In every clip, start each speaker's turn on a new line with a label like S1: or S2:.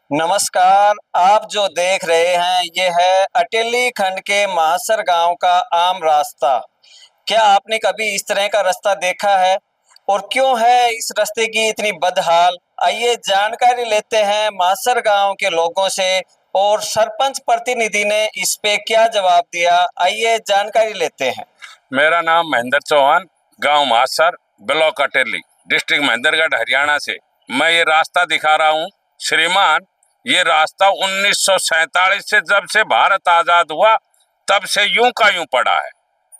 S1: नमस्कार। आप जो देख रहे हैं ये है अटेली खंड के महासर गांव का आम रास्ता। क्या आपने कभी इस तरह का रास्ता देखा है और क्यों है इस रास्ते की इतनी बदहाल? आइए जानकारी लेते हैं महासर गांव के लोगों से और सरपंच प्रतिनिधि ने इस पे क्या जवाब दिया। आइए जानकारी लेते हैं।
S2: मेरा नाम महेंद्र चौहान, गांव महासर, ब्लॉक अटेली, डिस्ट्रिक्ट महेंद्रगढ़, हरियाणा से मैं ये रास्ता दिखा रहा हूँ। श्रीमान, ये रास्ता 1947 से जब से भारत आजाद हुआ तब से यूं का यूं पड़ा है।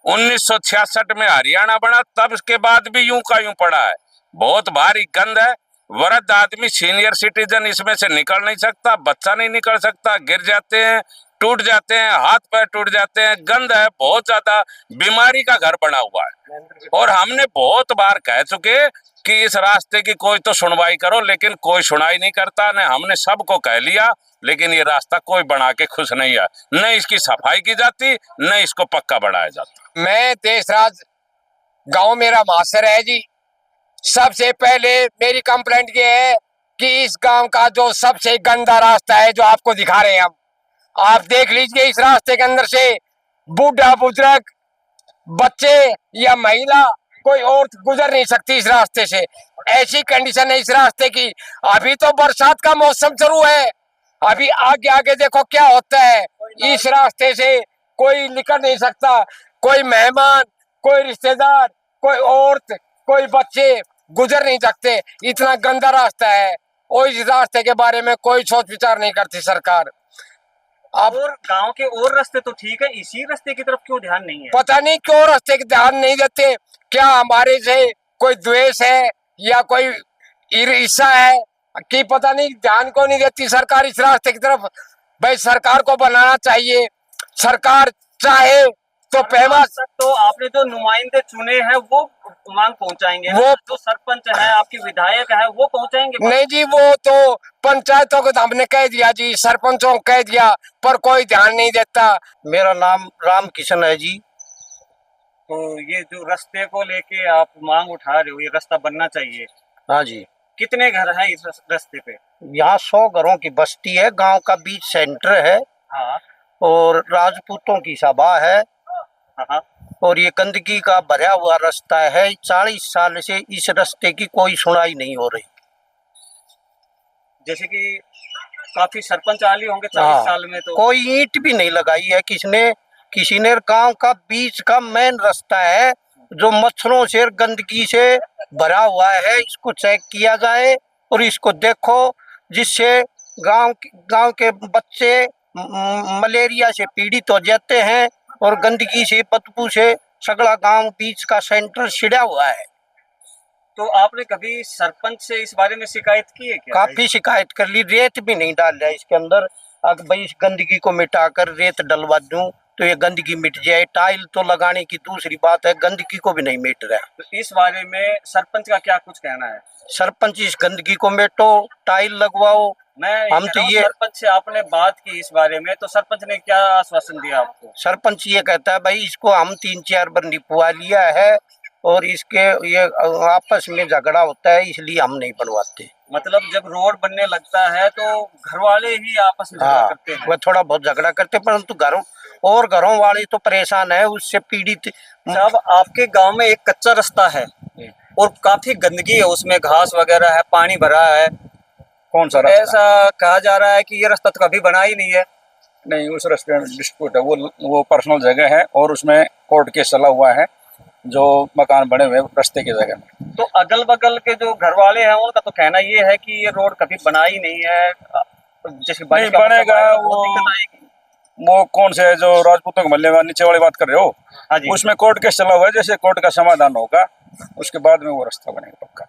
S2: 1966 में हरियाणा बना तब के बाद भी यूं का यूं पड़ा है। बहुत भारी गंद है। वृद्ध आदमी, सीनियर सिटीजन इसमें से निकल नहीं सकता, बच्चा नहीं निकल सकता, गिर जाते हैं, टूट जाते हैं, हाथ पैर टूट जाते हैं। गंद है, बहुत ज्यादा बीमारी का घर बना हुआ है। और हमने बहुत बार कह चुके कि इस रास्ते की कोई तो सुनवाई करो, लेकिन कोई सुनाई नहीं करता। न हमने सबको कह लिया, लेकिन ये रास्ता कोई बना के खुश नहीं है। न इसकी सफाई की जाती, न इसको पक्का बनाया जाता।
S3: मैं देशराज, गांव मेरा महासर है जी। सबसे पहले मेरी कंप्लेंट ये है कि इस गांव का जो सबसे गंदा रास्ता है जो आपको दिखा रहे हैं हम, आप देख लीजिए। इस रास्ते के अंदर से बूढ़ा बुजुर्ग, बच्चे या महिला, कोई और गुजर नहीं सकती इस रास्ते से। ऐसी कंडीशन है इस रास्ते की। अभी तो बरसात का मौसम शुरू है, अभी आगे आगे देखो क्या होता है। इस रास्ते से कोई निकल नहीं सकता, कोई मेहमान, कोई रिश्तेदार, कोई औरत, कोई बच्चे गुजर नहीं सकते। इतना गंदा रास्ता है और इस रास्ते के बारे में कोई सोच विचार नहीं करती सरकार।
S4: अब और गांव के और रास्ते तो ठीक है, इसी रास्ते की तरफ क्यों ध्यान नहीं है?
S3: पता नहीं क्यों रास्ते की ध्यान नहीं देते। क्या हमारे से कोई द्वेष है या कोई ईर्ष्या है कि पता नहीं ध्यान को नहीं देती सरकार इस रास्ते की तरफ। भाई सरकार को बनाना चाहिए। सरकार चाहे तो फेमस,
S4: तो आपने जो नुमाइंदे चुने हैं वो मांग पहुंचाएंगे,
S3: वो
S4: जो सरपंच है, आपके विधायक है, वो पहुंचाएंगे?
S3: नहीं जी, वो तो पंचायतों को हमने कह दिया जी, सरपंचों को कह दिया, पर कोई ध्यान नहीं देता।
S1: मेरा नाम राम किशन है जी।
S4: तो ये जो रास्ते को लेके आप मांग उठा रहे हो, ये रास्ता बनना चाहिए।
S1: हाँ जी।
S4: कितने घर हैं इस रास्ते पे?
S1: यहाँ 100 घरों की बस्ती है, गांव का बीच सेंटर है।
S4: हाँ
S1: और राजपूतों की सभा है।
S4: हाँ।
S1: और ये गंदगी का भरा हुआ रास्ता है। 40 साल से इस रास्ते की कोई सुनाई नहीं हो रही।
S4: जैसे कि काफी सरपंच आली होंगे 40 साल में, तो
S1: कोई ईंट भी नहीं लगाई है किसी ने। गांव का बीच का मेन रास्ता है जो मच्छरों से, गंदगी से भरा हुआ है। इसको चेक किया जाए और इसको देखो, जिससे गांव के बच्चे मलेरिया से पीड़ित हो जाते हैं और गंदगी से, बदबू से सगला गांव बीच का सेंटर छिड़ा हुआ है।
S4: तो आपने कभी सरपंच से इस बारे में शिकायत की है क्या?
S1: काफी शिकायत कर ली, रेत भी नहीं डाल रहा है इसके अंदर। अगर भाई इस गंदगी को मिटाकर रेत डलवा दूं तो ये गंदगी मिट जाए। टाइल तो लगाने की दूसरी बात है, गंदगी को भी नहीं मिट रहा है।
S4: तो इस बारे में सरपंच का क्या कुछ कहना है?
S1: सरपंच इस गंदगी को मिटो, टाइल लगवाओ। हम तो ये
S4: सरपंच से आपने बात की इस बारे में, तो सरपंच ने क्या आश्वासन दिया आपको?
S1: सरपंच ये कहता है भाई इसको हम 3-4 बार निपवा लिया है और इसके ये आपस में झगड़ा होता है, इसलिए हम नहीं बनवाते।
S4: मतलब जब रोड बनने लगता है तो घर वाले ही आपस में झगड़ा करते हैं?
S1: वह थोड़ा बहुत झगड़ा करते, परंतु घरों वाले तो परेशान है, उससे पीड़ित।
S4: साहब, आपके गांव में एक कच्चा रास्ता है और काफी गंदगी है, उसमें घास वगैरह है, पानी भरा है।
S2: कौन सा रास्ता?
S4: ऐसा कहा जा रहा है कि ये रास्ता तो कभी बना ही नहीं है।
S2: नहीं, उस रास्ते में डिस्प्यूट है। वो पर्सनल जगह है और उसमें कोर्ट केस चला हुआ है, जो मकान बने हुए रास्ते की जगह में।
S4: तो अगल बगल के जो घर वाले हैं उनका तो कहना ये है कि ये रोड कभी बना ही नहीं है। जैसे
S2: नहीं बनेगा, वो कौन से जो राजपूतों के मल्ले में नीचे वाली बात कर रहे हो?
S4: हाँ जी।
S2: उसमें कोर्ट केस चला हुआ है, जैसे कोर्ट का समाधान होगा उसके बाद में वो रास्ता बनेगा पक्का।